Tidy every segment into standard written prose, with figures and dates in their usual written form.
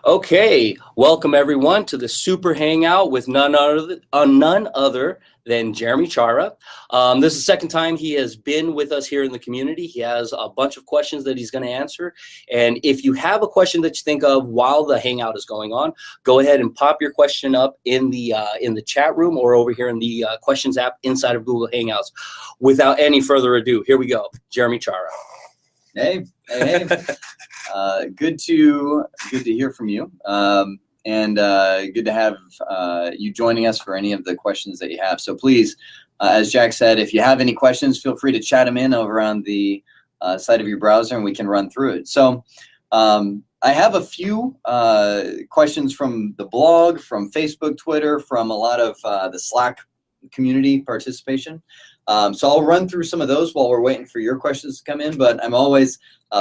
Okay, welcome everyone to the Super Hangout with none other than Jeremy Cioara. This is the second time he has been with us here in the community. He has a bunch of questions that he's going to answer. And if you have a question that you think of while the Hangout is going on, go ahead and pop your question up in the chat room or over here in the questions app inside of Google Hangouts. Without any further ado, here we go. Jeremy Cioara. Hey. Good to hear from you, and good to have you joining us for any of the questions that you have. So please, as Jack said, if you have any questions, feel free to chat them in over on the side of your browser, and we can run through it. So I have a few questions from the blog, from Facebook, Twitter, from a lot of the Slack community participation. So I'll run through some of those while we're waiting for your questions to come in, but I'm always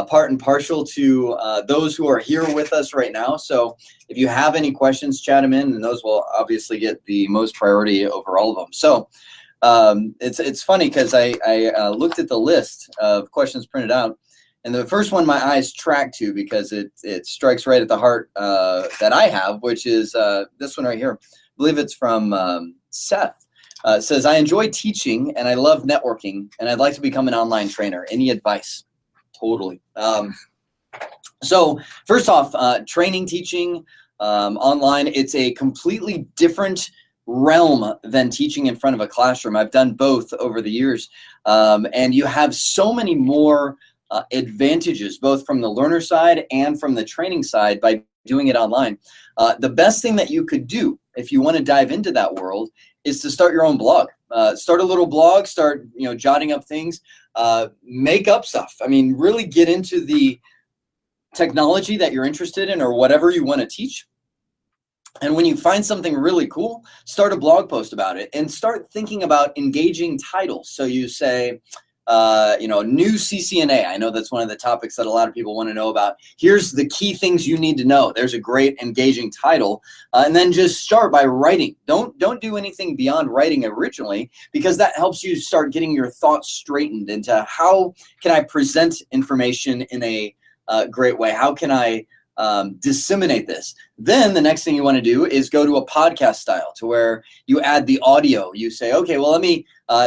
part and partial to those who are here with us right now. So if you have any questions, chat them in, and those will obviously get the most priority over all of them. So it's funny because I looked at the list of questions printed out, and the first one my eyes track to because it strikes right at the heart that I have, which is this one right here. I believe it's from Seth. It says, I enjoy teaching and I love networking and I'd like to become an online trainer. Any advice? Totally. So first off, training, teaching online, it's a completely different realm than teaching in front of a classroom. I've done both over the years, and you have so many more advantages, both from the learner side and from the training side by doing it online. The best thing that you could do if you want to dive into that world is to start your own blog. Start a little blog, start jotting up things, make up stuff. I mean, really get into the technology that you're interested in or whatever you want to teach. And when you find something really cool, start a blog post about it and start thinking about engaging titles. So you say, new CCNA. I know that's one of the topics that a lot of people want to know about. Here's the key things you need to know. There's a great engaging title. And then just start by writing. Don't do anything beyond writing originally, because that helps you start getting your thoughts straightened into how can I present information in a great way? How can I disseminate this? Then the next thing you want to do is go to a podcast style to where you add the audio. You say, okay, well, let me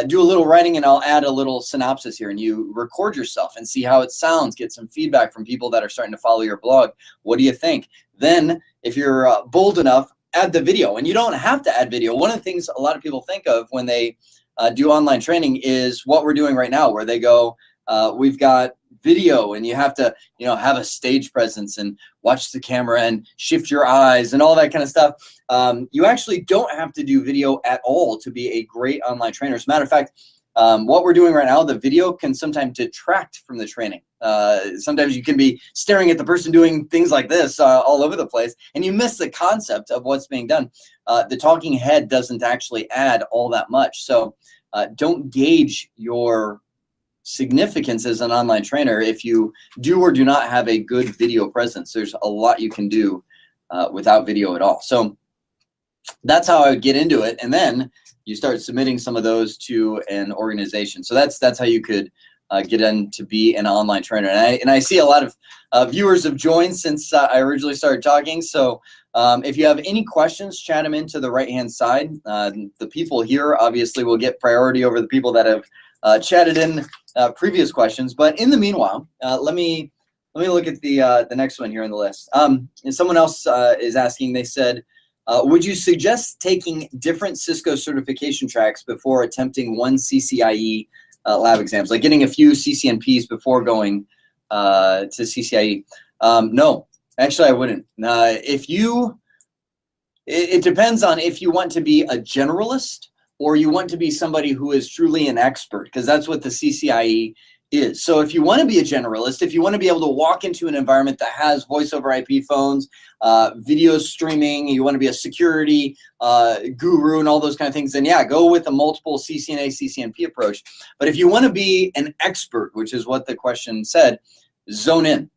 do a little writing and I'll add a little synopsis here, and you record yourself and see how it sounds, get some feedback from people that are starting to follow your blog. What do you think? Then if you're bold enough, add the video. And you don't have to add video. One of the things a lot of people think of when they do online training is what we're doing right now, where they go, we've got video and you have to have a stage presence and watch the camera and shift your eyes and all that kind of stuff. You actually don't have to do video at all to be a great online trainer. As a matter of fact, what we're doing right now, the video can sometimes detract from the training. Sometimes you can be staring at the person doing things like this all over the place, and you miss the concept of what's being done. The talking head doesn't actually add all that much. So don't gauge your significance as an online trainer if you do or do not have a good video presence. There's a lot you can do without video at all. So that's how I would get into it, and then you start submitting some of those to an organization. So that's how you could get in to be an online trainer. And I see a lot of viewers have joined since I originally started talking. So if you have any questions, chat them into the right-hand side. The people here obviously will get priority over the people that have chatted in previous questions. But in the meanwhile, let me look at the next one here on the list. And someone else is asking. They said, would you suggest taking different Cisco certification tracks before attempting one CCIE lab exams, like getting a few CCNPs before going to CCIE? No, actually, I wouldn't. It depends on if you want to be a generalist or you want to be somebody who is truly an expert, because that's what the CCIE is. So if you want to be a generalist, if you want to be able to walk into an environment that has voice over IP phones, video streaming, you want to be a security guru and all those kind of things, then yeah, go with a multiple CCNA, CCNP approach. But if you want to be an expert, which is what the question said, zone in,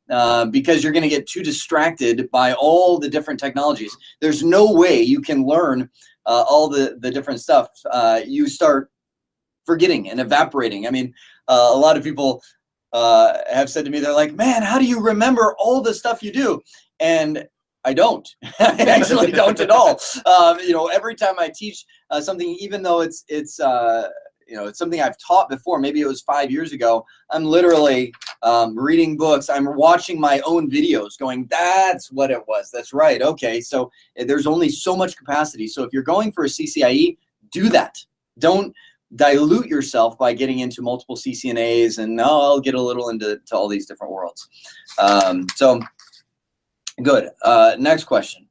because you're going to get too distracted by all the different technologies. There's no way you can learn all the different stuff. You start forgetting and evaporating. I mean, a lot of people have said to me, they're like, man, how do you remember all the stuff you do? And I don't. I actually don't at all. You know, every time I teach something, even though it's you know, it's something I've taught before, maybe it was 5 years ago, I'm literally reading books. I'm watching my own videos going, that's what it was. That's right. Okay. So there's only so much capacity. So if you're going for a CCIE, do that. Don't dilute yourself by getting into multiple CCNAs and now I'll get a little into all these different worlds. So good. Next question.